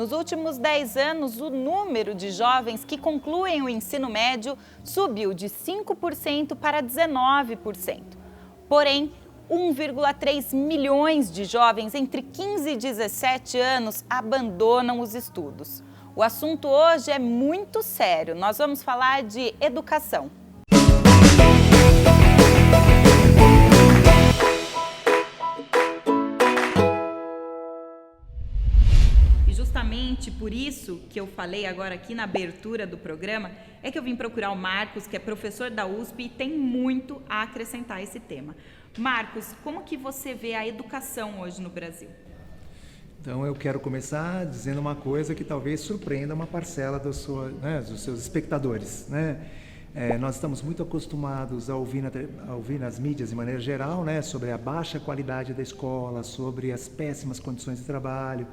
Nos últimos 10 anos, o número de jovens que concluem o ensino médio subiu de 5% para 19%. Porém, 1,3 milhões de jovens entre 15 e 17 anos abandonam os estudos. O assunto hoje é muito sério. Nós vamos falar de educação. E justamente por isso que eu falei agora aqui na abertura do programa, é que eu vim procurar o Marcos, que é professor da USP e tem muito a acrescentar a esse tema. Marcos, como que você vê a educação hoje no Brasil? Então eu quero começar dizendo uma coisa que talvez surpreenda uma parcela dos seus espectadores, né? Nós estamos muito acostumados a ouvir nas mídias de maneira geral, né, sobre a baixa qualidade da escola, sobre as péssimas condições de trabalho.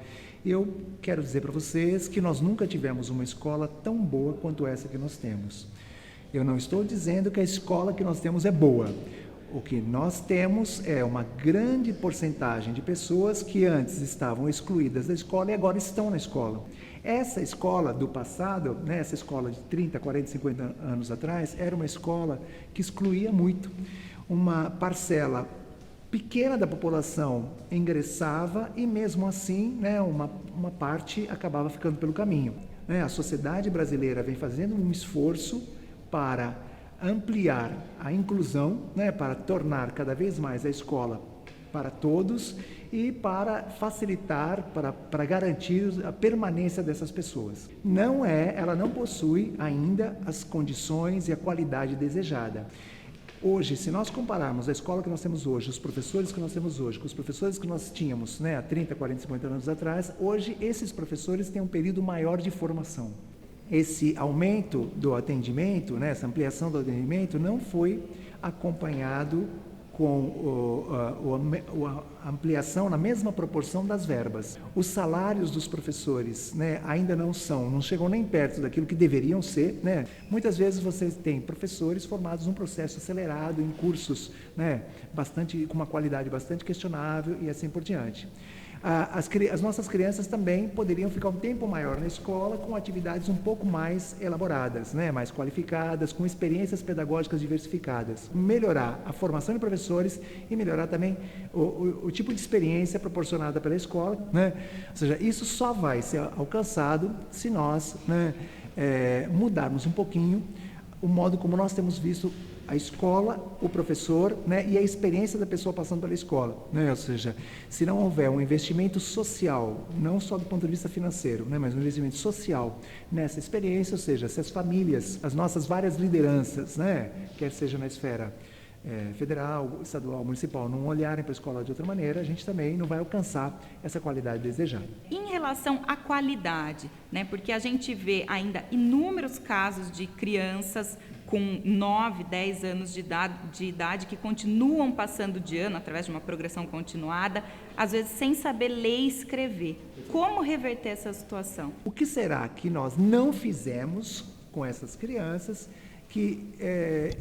E eu quero dizer para vocês que nós nunca tivemos uma escola tão boa quanto essa que nós temos. Eu não estou dizendo que a escola que nós temos é boa. O que nós temos é uma grande porcentagem de pessoas que antes estavam excluídas da escola e agora estão na escola. Essa escola do passado, né, essa escola de 30, 40, 50 anos atrás, era uma escola que excluía muito. Uma parcela pequena da população ingressava e mesmo assim, né, uma parte acabava ficando pelo caminho. A sociedade brasileira vem fazendo um esforço para ampliar a inclusão, né, para tornar cada vez mais a escola para todos e para facilitar, para garantir a permanência dessas pessoas. Ela não possui ainda as condições e a qualidade desejada. Hoje, se nós compararmos a escola que nós temos hoje, os professores que nós temos hoje, com os professores que nós tínhamos, né, há 30, 40, 50 anos atrás, hoje esses professores têm um período maior de formação. Esse aumento do atendimento, né, essa ampliação do atendimento não foi acompanhado com a ampliação na mesma proporção das verbas. Os salários dos professores, né, ainda não chegam nem perto daquilo que deveriam ser, né? Muitas vezes você tem professores formados num processo acelerado, em cursos, né, com uma qualidade bastante questionável e assim por diante. As nossas crianças também poderiam ficar um tempo maior na escola com atividades um pouco mais elaboradas, né, mais qualificadas, com experiências pedagógicas diversificadas. Melhorar a formação de professores e melhorar também o tipo de experiência proporcionada pela escola, né? Ou seja, isso só vai ser alcançado se nós, né, mudarmos um pouquinho o modo como nós temos visto a escola, o professor, né, e a experiência da pessoa passando pela escola, né? Ou seja, se não houver um investimento social, não só do ponto de vista financeiro, né, mas um investimento social nessa experiência, ou seja, se as famílias, as nossas várias lideranças, né, quer seja na esfera federal, estadual, municipal, não olharem para a escola de outra maneira, a gente também não vai alcançar essa qualidade desejada. Em relação à qualidade, né, porque a gente vê ainda inúmeros casos de crianças com 9, 10 anos de idade que continuam passando de ano através de uma progressão continuada, às vezes sem saber ler e escrever. Como reverter essa situação? O que será que nós não fizemos com essas crianças que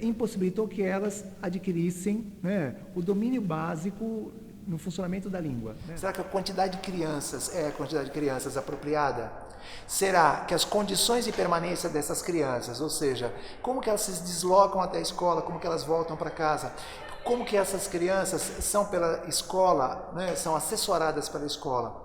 impossibilitou que elas adquirissem, né, o domínio básico no funcionamento da língua, né? Será que a quantidade de crianças é a quantidade de crianças apropriada? Será que as condições de permanência dessas crianças, ou seja, como que elas se deslocam até a escola, como que elas voltam para casa, como que essas crianças são pela escola, né, são assessoradas pela escola?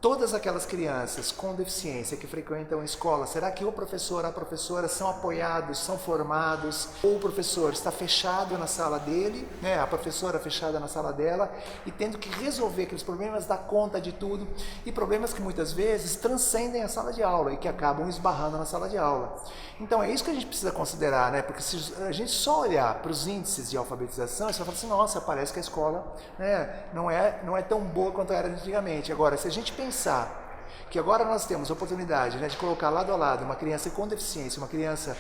Todas aquelas crianças com deficiência que frequentam a escola, será que o professor, a professora são apoiados, são formados? Ou o professor está fechado na sala dele, né, a professora fechada na sala dela e tendo que resolver aqueles problemas, dar conta de tudo, e problemas que muitas vezes transcendem a sala de aula e que acabam esbarrando na sala de aula. Então é isso que a gente precisa considerar, né, porque se a gente só olhar para os índices de alfabetização, você vai falar assim, nossa, parece que a escola, né, não é tão boa quanto era antigamente. Agora, se a gente pensar que agora nós temos a oportunidade, né, de colocar lado a lado uma criança com deficiência, uma criança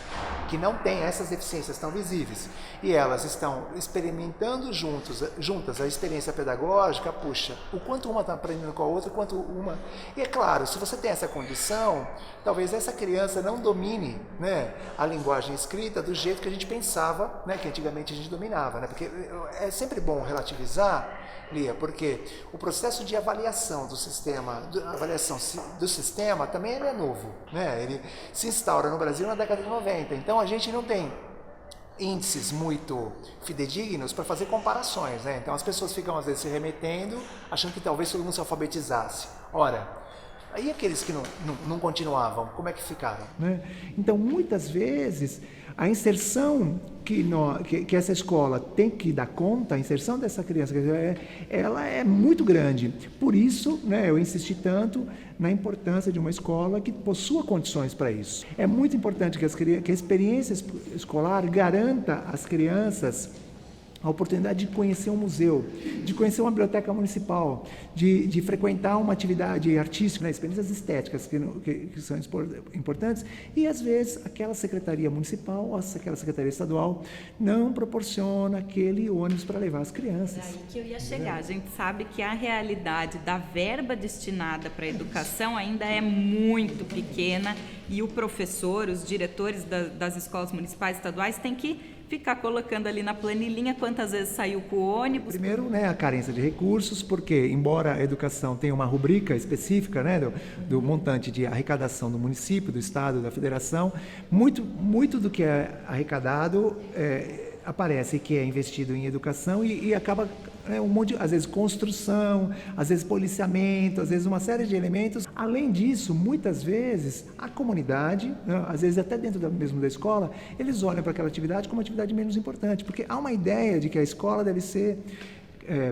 que não tem essas deficiências tão visíveis, e elas estão experimentando juntas a experiência pedagógica, puxa, o quanto uma está aprendendo com a outra, quanto uma... E é claro, se você tem essa condição, talvez essa criança não domine, né, a linguagem escrita do jeito que a gente pensava, né, que antigamente a gente dominava, né, porque é sempre bom relativizar, Lia, porque o processo de avaliação do sistema, avaliação do sistema também ele é novo, né? Ele se instaura no Brasil na década de 90, então a gente não tem índices muito fidedignos para fazer comparações, né? Então as pessoas ficam às vezes se remetendo, achando que talvez todo mundo se alfabetizasse. Ora, aí aqueles que não continuavam, como é que ficaram? Né? Então, muitas vezes, a inserção que essa escola tem que dar conta, a inserção dessa criança, ela é muito grande. Por isso, né, eu insisti tanto na importância de uma escola que possua condições para isso. É muito importante que a experiência escolar garanta às crianças a oportunidade de conhecer um museu, de conhecer uma biblioteca municipal, de frequentar uma atividade artística, né, experiências estéticas que são importantes, e às vezes aquela secretaria municipal ou aquela secretaria estadual não proporciona aquele ônibus para levar as crianças. É aí que eu ia chegar. A gente sabe que a realidade da verba destinada para a educação ainda é muito pequena e o professor, os diretores das escolas municipais e estaduais têm que ficar colocando ali na planilhinha quantas vezes saiu com o ônibus. Primeiro, né, a carência de recursos, porque embora a educação tenha uma rubrica específica, né, do montante de arrecadação do município, do estado, da federação, muito do que é arrecadado aparece que é investido em educação e acaba um monte, às vezes construção, às vezes policiamento, às vezes uma série de elementos. Além disso, muitas vezes a comunidade, né, às vezes até dentro mesmo da escola, eles olham para aquela atividade como uma atividade menos importante, porque há uma ideia de que a escola deve ser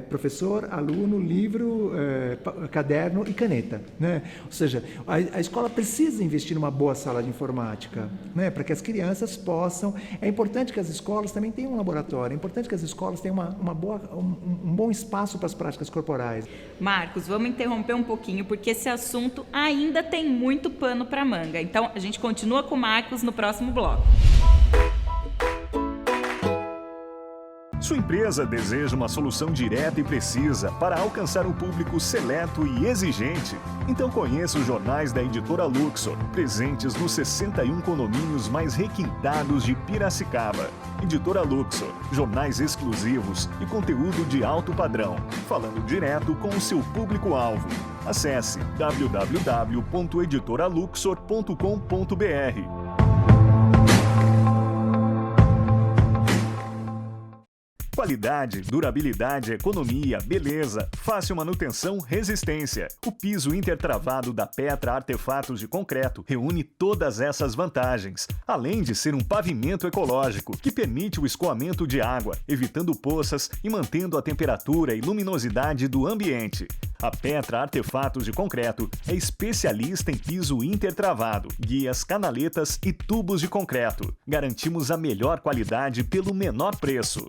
professor, aluno, livro, caderno e caneta, né? Ou seja, a escola precisa investir numa boa sala de informática, né? Para que as crianças possam. É importante que as escolas também tenham um laboratório, é importante que as escolas tenham um bom espaço para as práticas corporais. Marcos, vamos interromper um pouquinho, porque esse assunto ainda tem muito pano para manga. Então, a gente continua com o Marcos no próximo bloco. Sua empresa deseja uma solução direta e precisa para alcançar um público seleto e exigente? Então conheça os jornais da Editora Luxor, presentes nos 61 condomínios mais requintados de Piracicaba. Editora Luxor, jornais exclusivos e conteúdo de alto padrão, falando direto com o seu público-alvo. Acesse www.editoraluxor.com.br. Qualidade, durabilidade, economia, beleza, fácil manutenção, resistência. O piso intertravado da Petra Artefatos de Concreto reúne todas essas vantagens, além de ser um pavimento ecológico que permite o escoamento de água, evitando poças e mantendo a temperatura e luminosidade do ambiente. A Petra Artefatos de Concreto é especialista em piso intertravado, guias, canaletas e tubos de concreto. Garantimos a melhor qualidade pelo menor preço.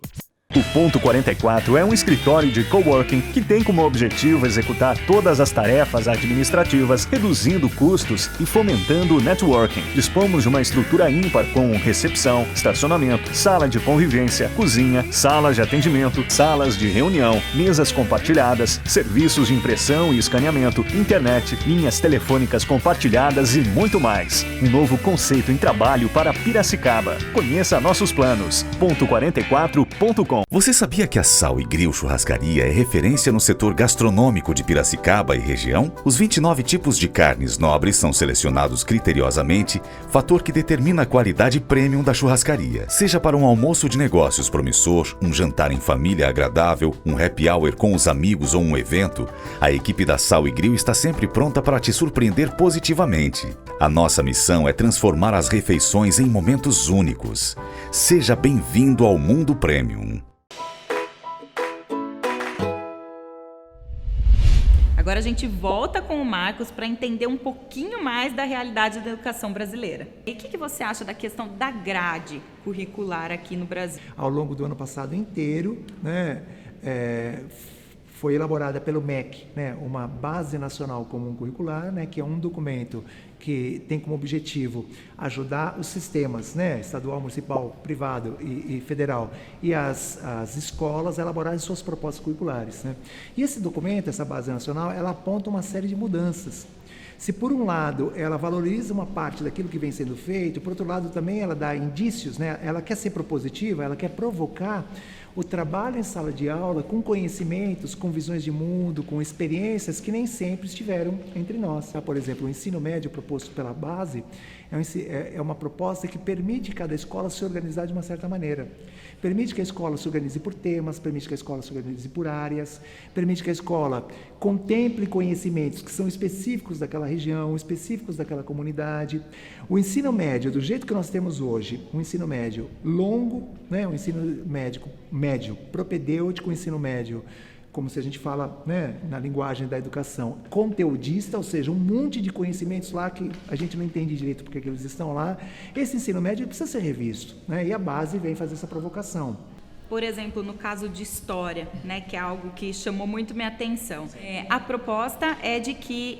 O Ponto 44 é um escritório de coworking que tem como objetivo executar todas as tarefas administrativas, reduzindo custos e fomentando o networking. Dispomos de uma estrutura ímpar com recepção, estacionamento, sala de convivência, cozinha, salas de atendimento, salas de reunião, mesas compartilhadas, serviços de impressão e escaneamento, internet, linhas telefônicas compartilhadas e muito mais. Um novo conceito em trabalho para Piracicaba. Conheça nossos planos. Ponto44.com. Você sabia que a Sal e Grill Churrascaria é referência no setor gastronômico de Piracicaba e região? Os 29 tipos de carnes nobres são selecionados criteriosamente, fator que determina a qualidade premium da churrascaria. Seja para um almoço de negócios promissor, um jantar em família agradável, um happy hour com os amigos ou um evento, a equipe da Sal e Grill está sempre pronta para te surpreender positivamente. A nossa missão é transformar as refeições em momentos únicos. Seja bem-vindo ao mundo premium. Agora a gente volta com o Marcos para entender um pouquinho mais da realidade da educação brasileira. E o que você acha da questão da grade curricular aqui no Brasil? Ao longo do ano passado inteiro, né, foi elaborada pelo MEC, né, uma Base Nacional Comum Curricular, né, que é um documento que tem como objetivo ajudar os sistemas, né, estadual, municipal, privado e federal, e as escolas a elaborarem suas propostas curriculares, né. E esse documento, essa Base Nacional, ela aponta uma série de mudanças. Se por um lado ela valoriza uma parte daquilo que vem sendo feito, por outro lado também ela dá indícios, né, ela quer ser propositiva, ela quer provocar o trabalho em sala de aula com conhecimentos, com visões de mundo, com experiências que nem sempre estiveram entre nós. Por exemplo, o ensino médio proposto pela base é uma proposta que permite cada escola se organizar de uma certa maneira. Permite que a escola se organize por temas, permite que a escola se organize por áreas, permite que a escola contemple conhecimentos que são específicos daquela região, específicos daquela comunidade. O ensino médio, do jeito que nós temos hoje, um ensino médio longo, né, um ensino médio propedêutico, um ensino médio, como se a gente fala, né, na linguagem da educação, conteudista, ou seja, um monte de conhecimentos lá que a gente não entende direito porque eles estão lá. Esse ensino médio precisa ser revisto, né, e a base vem fazer essa provocação. Por exemplo, no caso de história, né, que é algo que chamou muito minha atenção. A proposta é de que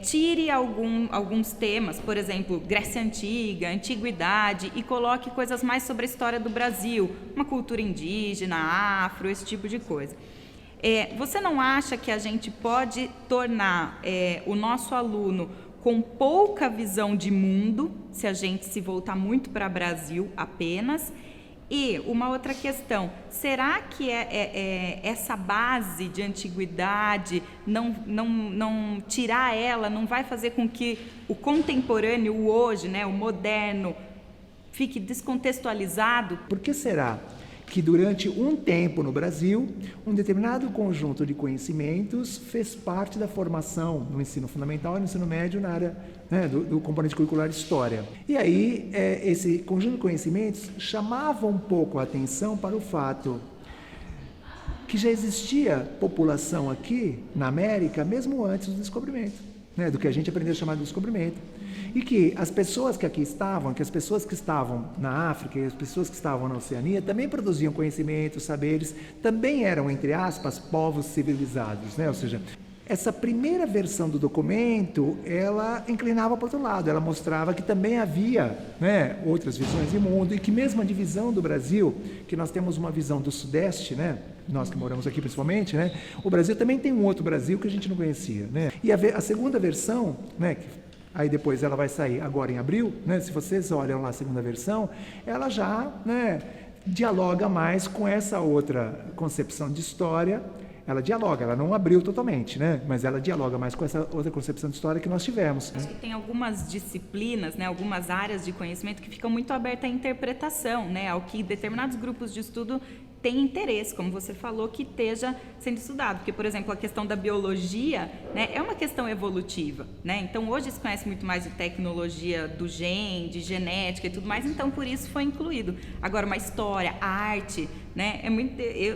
tire alguns temas, por exemplo, Grécia Antiga, Antiguidade, e coloque coisas mais sobre a história do Brasil, uma cultura indígena, afro, esse tipo de coisa. Você não acha que a gente pode tornar o nosso aluno com pouca visão de mundo, se a gente se voltar muito para o Brasil apenas? E uma outra questão, será que essa base de antiguidade, não tirar ela, não vai fazer com que o contemporâneo, o hoje, né, o moderno, fique descontextualizado? Por que será que durante um tempo no Brasil, um determinado conjunto de conhecimentos fez parte da formação no ensino fundamental e no ensino médio na área, né, do componente curricular História? E aí, esse conjunto de conhecimentos chamava um pouco a atenção para o fato que já existia população aqui na América, mesmo antes do descobrimento, né, do que a gente aprendeu a chamar de descobrimento. E que as pessoas que aqui estavam, que as pessoas que estavam na África e as pessoas que estavam na Oceania também produziam conhecimentos, saberes, também eram, entre aspas, povos civilizados, né? Ou seja, essa primeira versão do documento, ela inclinava para o outro lado, ela mostrava que também havia, né, outras visões de mundo e que mesmo a divisão do Brasil, que nós temos uma visão do Sudeste, né, nós que moramos aqui principalmente, né, o Brasil também tem um outro Brasil que a gente não conhecia, né? E a segunda versão, né, aí depois ela vai sair agora em abril, né? Se vocês olham lá a segunda versão, ela já, né, dialoga mais com essa outra concepção de história. Ela dialoga, ela não abriu totalmente, né? Mas ela dialoga mais com essa outra concepção de história que nós tivemos. Acho que tem algumas disciplinas, né, algumas áreas de conhecimento que ficam muito abertas à interpretação, né, ao que determinados grupos de estudo têm interesse, como você falou, que esteja sendo estudado. Porque, por exemplo, a questão da biologia, né, é uma questão evolutiva, né? Então, hoje se conhece muito mais de tecnologia do gene, de genética e tudo mais, então por isso foi incluído. Agora, uma história, a arte, né,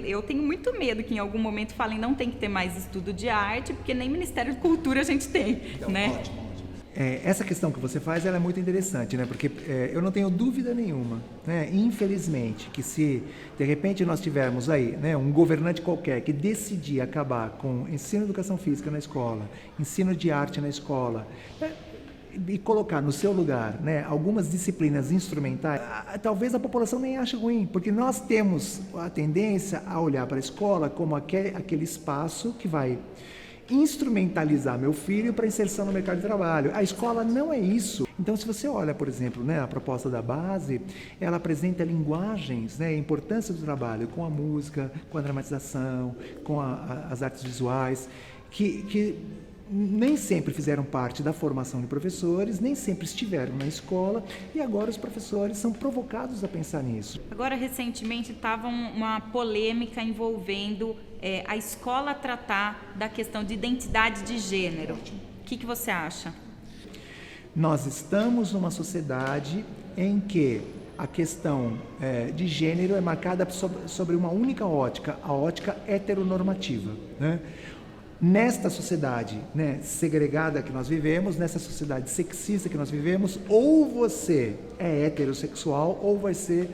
eu tenho muito medo que em algum momento falem não tem que ter mais estudo de arte, porque nem Ministério da Cultura a gente tem, então, né? Ótimo. Essa questão que você faz, ela é muito interessante, né? Porque eu não tenho dúvida nenhuma, né? Infelizmente, que se de repente nós tivermos aí, né, um governante qualquer que decidir acabar com ensino de educação física na escola, ensino de arte na escola, e colocar no seu lugar, né, algumas disciplinas instrumentais, talvez a população nem ache ruim, porque nós temos a tendência a olhar para a escola como aquele espaço que vai instrumentalizar meu filho para inserção no mercado de trabalho. A escola não é isso. Então, se você olha, por exemplo, né, a proposta da base, ela apresenta linguagens, né, a importância do trabalho com a música, com a dramatização, com as artes visuais, que nem sempre fizeram parte da formação de professores, nem sempre estiveram na escola, e agora os professores são provocados a pensar nisso. Agora, recentemente, estava uma polêmica envolvendo a escola tratar da questão de identidade de gênero. O que você acha? Nós estamos numa sociedade em que a questão de gênero é marcada sobre uma única ótica, a ótica heteronormativa, né? Nesta sociedade, né, segregada que nós vivemos, nessa sociedade sexista que nós vivemos, ou você é heterossexual, ou você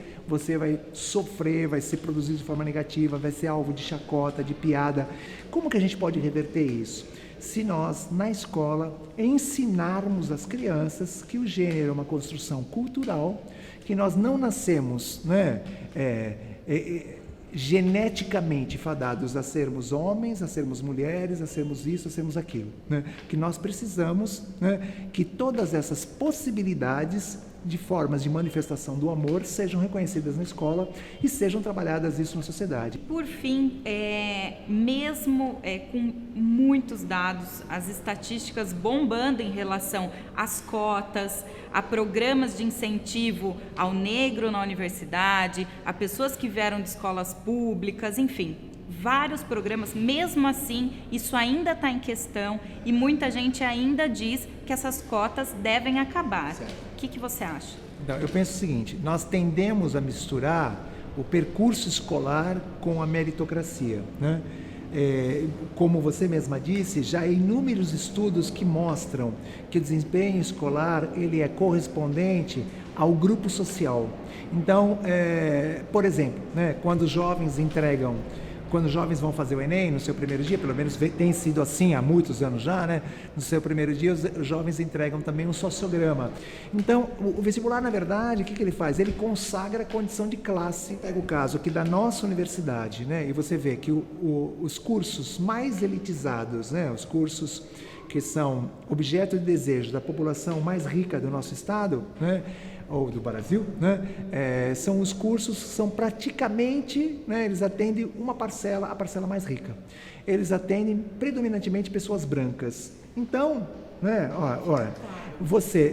vai sofrer, vai ser produzido de forma negativa, vai ser alvo de chacota, de piada. Como que a gente pode reverter isso? Se nós, na escola, ensinarmos às crianças que o gênero é uma construção cultural, que nós não nascemos, né, geneticamente fadados a sermos homens, a sermos mulheres, a sermos isso, a sermos aquilo, né? Que nós precisamos, né, que todas essas possibilidades de formas de manifestação do amor sejam reconhecidas na escola e sejam trabalhadas isso na sociedade. Por fim, mesmo com muitos dados, as estatísticas bombando em relação às cotas, a programas de incentivo ao negro na universidade, a pessoas que vieram de escolas públicas, enfim, vários programas, mesmo assim, isso ainda está em questão e muita gente ainda diz que essas cotas devem acabar. Certo. O que você acha? Então, eu penso o seguinte, nós tendemos a misturar o percurso escolar com a meritocracia, né? Como você mesma disse, já há inúmeros estudos que mostram que o desempenho escolar ele é correspondente ao grupo social. Então, por exemplo, né, quando os jovens vão fazer o Enem no seu primeiro dia, pelo menos tem sido assim há muitos anos já, né? No seu primeiro dia, os jovens entregam também um sociograma. Então, o vestibular, na verdade, o que ele faz? Ele consagra a condição de classe. Pega o caso aqui da nossa universidade, né? E você vê que os cursos mais elitizados, né? Os cursos que são objeto de desejo da população mais rica do nosso estado, né? Ou do Brasil, né? São os cursos que são praticamente, né? Eles atendem a parcela mais rica. Eles atendem predominantemente pessoas brancas. Então, né? Olha,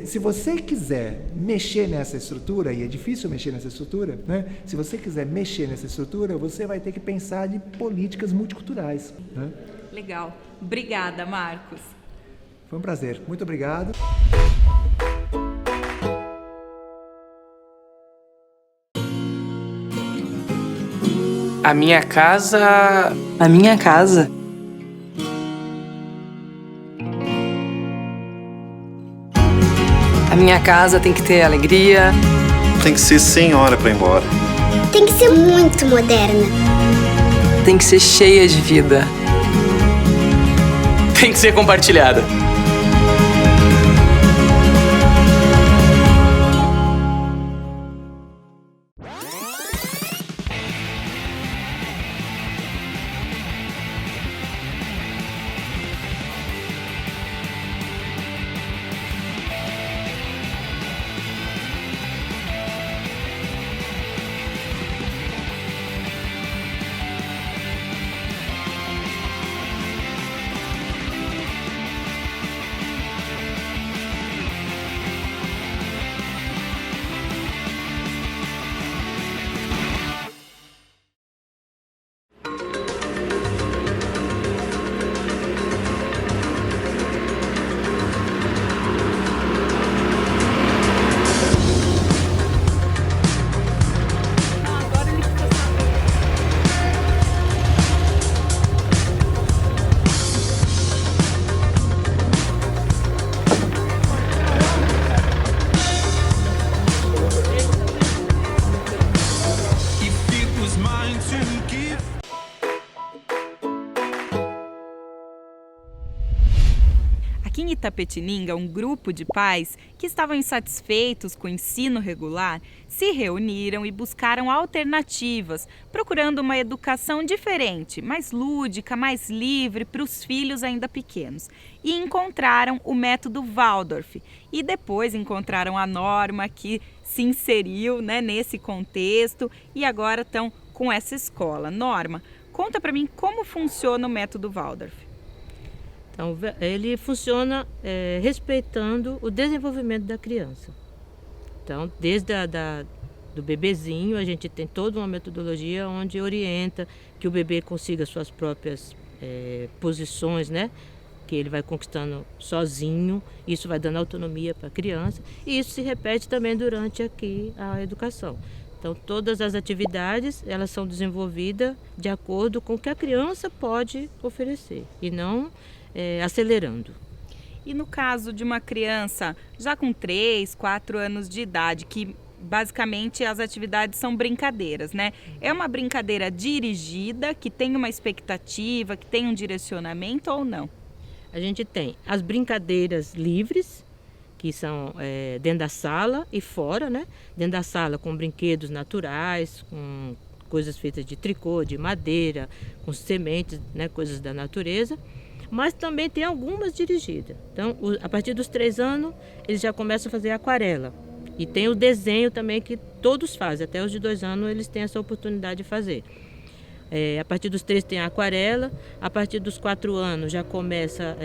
se você quiser mexer nessa estrutura, e é difícil mexer nessa estrutura, né? Se você quiser mexer nessa estrutura, você vai ter que pensar de políticas multiculturais, né? Legal. Obrigada, Marcos. Foi um prazer. Muito obrigado. A minha casa... A minha casa. A minha casa tem que ter alegria. Tem que ser sem hora pra ir embora. Tem que ser muito moderna. Tem que ser cheia de vida. Tem que ser compartilhada. Aqui em Itapetininga, um grupo de pais que estavam insatisfeitos com o ensino regular se reuniram e buscaram alternativas, procurando uma educação diferente, mais lúdica, mais livre para os filhos ainda pequenos. E encontraram o método Waldorf. E depois encontraram a Norma, que se inseriu, né, nesse contexto e agora estão com essa escola. Norma, conta para mim como funciona o método Waldorf. Então, ele funciona respeitando o desenvolvimento da criança. Então, desde do bebezinho, a gente tem toda uma metodologia onde orienta que o bebê consiga suas próprias posições, né? Que ele vai conquistando sozinho, isso vai dando autonomia para a criança, e isso se repete também durante aqui a educação. Então, todas as atividades, elas são desenvolvidas de acordo com o que a criança pode oferecer, e não acelerando. E no caso de uma criança já com 3, 4 anos de idade, que basicamente as atividades são brincadeiras, né? É uma brincadeira dirigida, que tem uma expectativa, que tem um direcionamento ou não? A gente tem as brincadeiras livres, que são dentro da sala e fora, né? Dentro da sala com brinquedos naturais, com coisas feitas de tricô, de madeira, com sementes, né? Coisas da natureza. Mas também tem algumas dirigidas. Então, a partir dos 3 anos, eles já começam a fazer aquarela. E tem o desenho também que todos fazem, até os de 2 anos eles têm essa oportunidade de fazer. A partir dos 3 tem a aquarela, a partir dos 4 anos já começa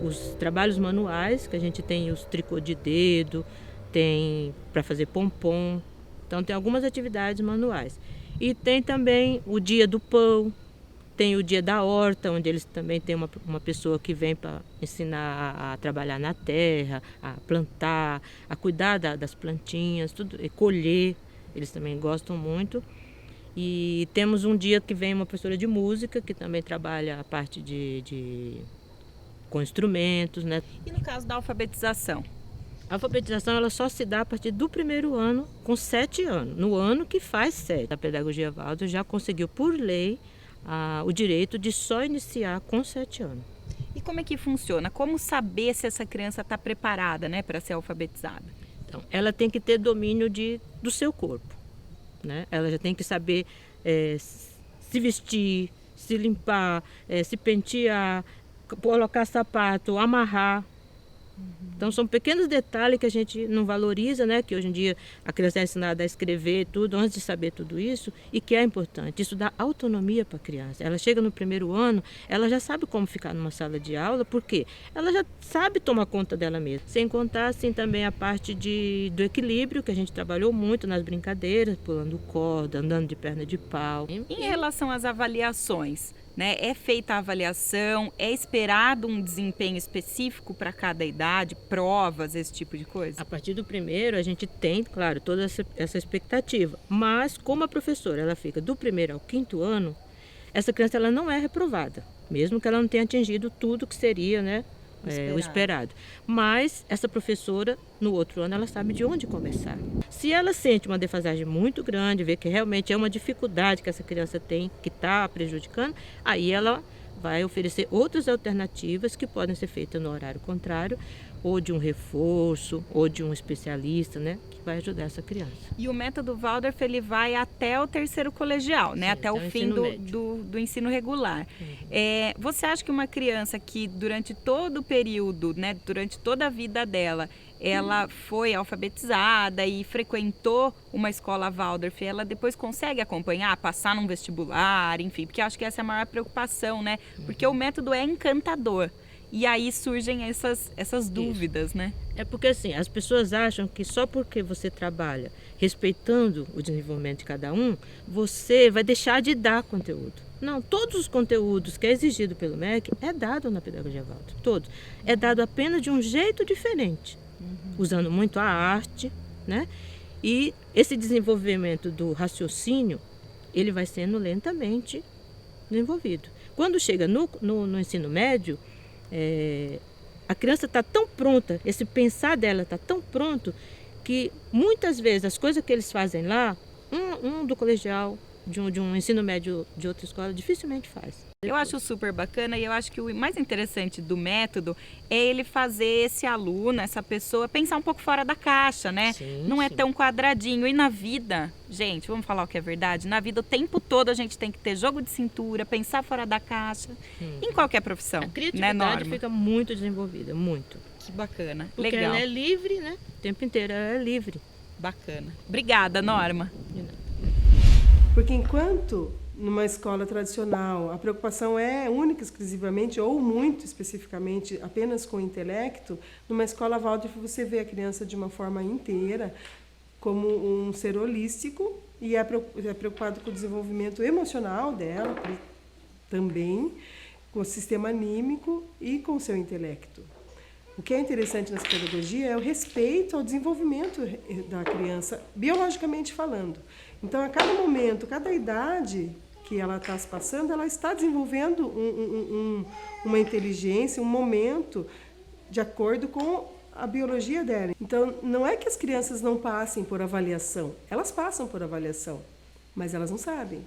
os trabalhos manuais, que a gente tem os tricô de dedo, tem para fazer pompom, então tem algumas atividades manuais. E tem também o dia do pão, tem o dia da horta, onde eles também têm uma pessoa que vem para ensinar a trabalhar na terra, a plantar, a cuidar das plantinhas, tudo, e colher, eles também gostam muito. E temos um dia que vem uma professora de música, que também trabalha a parte com instrumentos, né? E no caso da alfabetização? A alfabetização ela só se dá a partir do 1º ano, com 7 anos. No ano que faz 7. A pedagogia Waldorf já conseguiu, por lei, o direito de só iniciar com 7 anos. E como é que funciona? Como saber se essa criança está preparada, né, para ser alfabetizada? Então, ela tem que ter domínio do seu corpo. Né? Ela já tem que saber se vestir, se limpar, se pentear, colocar sapato, amarrar. Então são pequenos detalhes que a gente não valoriza, né? Que hoje em dia a criança é ensinada a escrever tudo antes de saber tudo isso, e que é importante. Isso dá autonomia para a criança. Ela chega no 1º ano, ela já sabe como ficar numa sala de aula, porque ela já sabe tomar conta dela mesma. Sem contar assim também a parte do equilíbrio, que a gente trabalhou muito nas brincadeiras, pulando corda, andando de perna de pau. Em relação às avaliações, né? É feita a avaliação, é esperado um desempenho específico para cada idade, provas, esse tipo de coisa? A partir do 1º a gente tem, claro, toda essa expectativa, mas como a professora ela fica do 1º ao 5º ano, essa criança ela não é reprovada, mesmo que ela não tenha atingido tudo que seria, né, o esperado. Mas essa professora, no outro ano, ela sabe de onde começar. Se ela sente uma defasagem muito grande, vê que realmente é uma dificuldade que essa criança tem, que está prejudicando, aí ela vai oferecer outras alternativas que podem ser feitas no horário contrário, ou de um reforço, ou de um especialista, né, que vai ajudar essa criança. E o método Waldorf, ele vai até o 3º colegial, né, até o fim do ensino regular. Você acha que uma criança que durante todo o período, né, durante toda a vida dela, ela foi alfabetizada e frequentou uma escola Waldorf, ela depois consegue acompanhar, passar num vestibular, enfim, porque eu acho que essa é a maior preocupação, né, porque o método é encantador. E aí surgem essas dúvidas, né? É porque assim, as pessoas acham que só porque você trabalha respeitando o desenvolvimento de cada um, você vai deixar de dar conteúdo. Não, todos os conteúdos que é exigido pelo MEC é dado na pedagogia Waldorf, todos. É dado apenas de um jeito diferente, usando muito a arte, né? E esse desenvolvimento do raciocínio, ele vai sendo lentamente desenvolvido. Quando chega no ensino médio, a criança está tão pronta, esse pensar dela está tão pronto, que muitas vezes as coisas que eles fazem lá, um do colegial, de um ensino médio de outra escola, dificilmente faz. Eu acho super bacana, e eu acho que o mais interessante do método é ele fazer esse aluno, essa pessoa, pensar um pouco fora da caixa, né? Sim, não é tão quadradinho. E na vida, gente, vamos falar o que é verdade, na vida o tempo todo a gente tem que ter jogo de cintura, pensar fora da caixa, em qualquer profissão. A criatividade fica muito desenvolvida, muito. Que bacana, porque legal. Ela é livre, né? O tempo inteiro ela é livre. Bacana. Obrigada, Norma. Porque enquanto numa escola tradicional a preocupação é única, exclusivamente ou muito especificamente apenas com o intelecto, numa escola Waldorf você vê a criança de uma forma inteira, como um ser holístico, e é preocupado com o desenvolvimento emocional dela também, com o sistema anímico e com o seu intelecto. O que é interessante nessa pedagogia é o respeito ao desenvolvimento da criança, biologicamente falando. Então, a cada momento, cada idade que ela está se passando, ela está desenvolvendo uma inteligência, um momento de acordo com a biologia dela. Então, não é que as crianças não passem por avaliação, elas passam por avaliação, mas elas não sabem.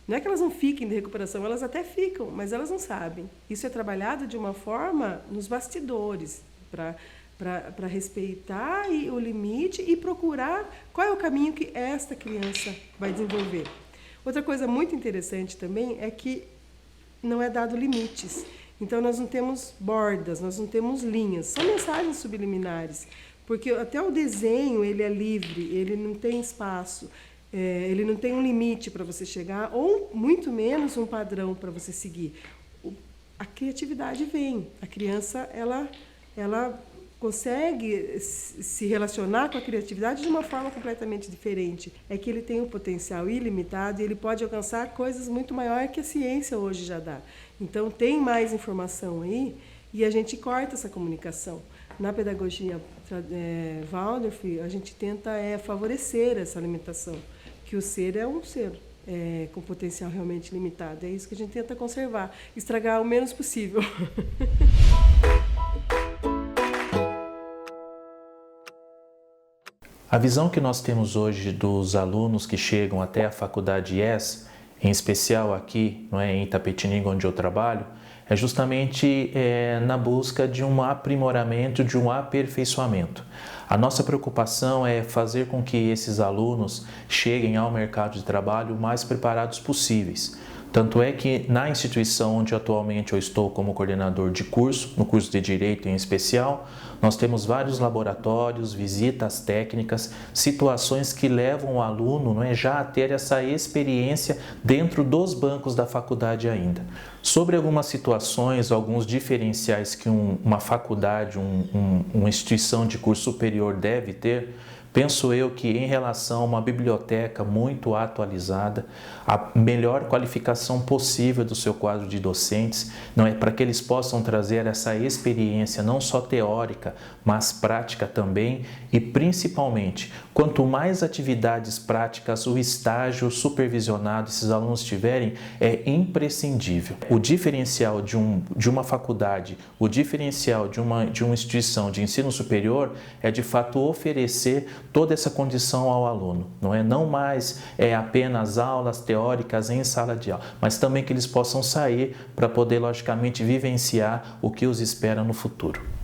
Não é que elas não fiquem de recuperação, elas até ficam, mas elas não sabem. Isso é trabalhado de uma forma nos bastidores, para respeitar o limite e procurar qual é o caminho que esta criança vai desenvolver. Outra coisa muito interessante também é que não é dado limites. Então nós não temos bordas, nós não temos linhas, são mensagens subliminares, porque até o desenho ele é livre, ele não tem espaço, ele não tem um limite para você chegar, ou muito menos um padrão para você seguir. A criatividade vem, a criança ela consegue se relacionar com a criatividade de uma forma completamente diferente. É que ele tem um potencial ilimitado e ele pode alcançar coisas muito maiores que a ciência hoje já dá. Então, tem mais informação aí e a gente corta essa comunicação. Na pedagogia Waldorf, a gente tenta favorecer essa limitação, que o ser é um ser com potencial realmente limitado. É isso que a gente tenta conservar, estragar o menos possível. A visão que nós temos hoje dos alunos que chegam até a faculdade IES, em especial aqui em Itapetininga, onde eu trabalho, é justamente na busca de um aprimoramento, de um aperfeiçoamento. A nossa preocupação é fazer com que esses alunos cheguem ao mercado de trabalho o mais preparados possíveis. Tanto é que na instituição onde atualmente eu estou como coordenador de curso, no curso de Direito em especial, nós temos vários laboratórios, visitas técnicas, situações que levam o aluno já a ter essa experiência dentro dos bancos da faculdade ainda. Sobre algumas situações, alguns diferenciais que uma faculdade, uma instituição de curso superior deve ter, penso eu que em relação a uma biblioteca muito atualizada, a melhor qualificação possível do seu quadro de docentes, para que eles possam trazer essa experiência não só teórica, mas prática também, e principalmente, quanto mais atividades práticas o estágio supervisionado esses alunos tiverem, é imprescindível. O diferencial de uma faculdade, o diferencial de uma instituição de ensino superior é de fato oferecer toda essa condição ao aluno, não mais apenas aulas teóricas em sala de aula, mas também que eles possam sair para poder logicamente vivenciar o que os espera no futuro.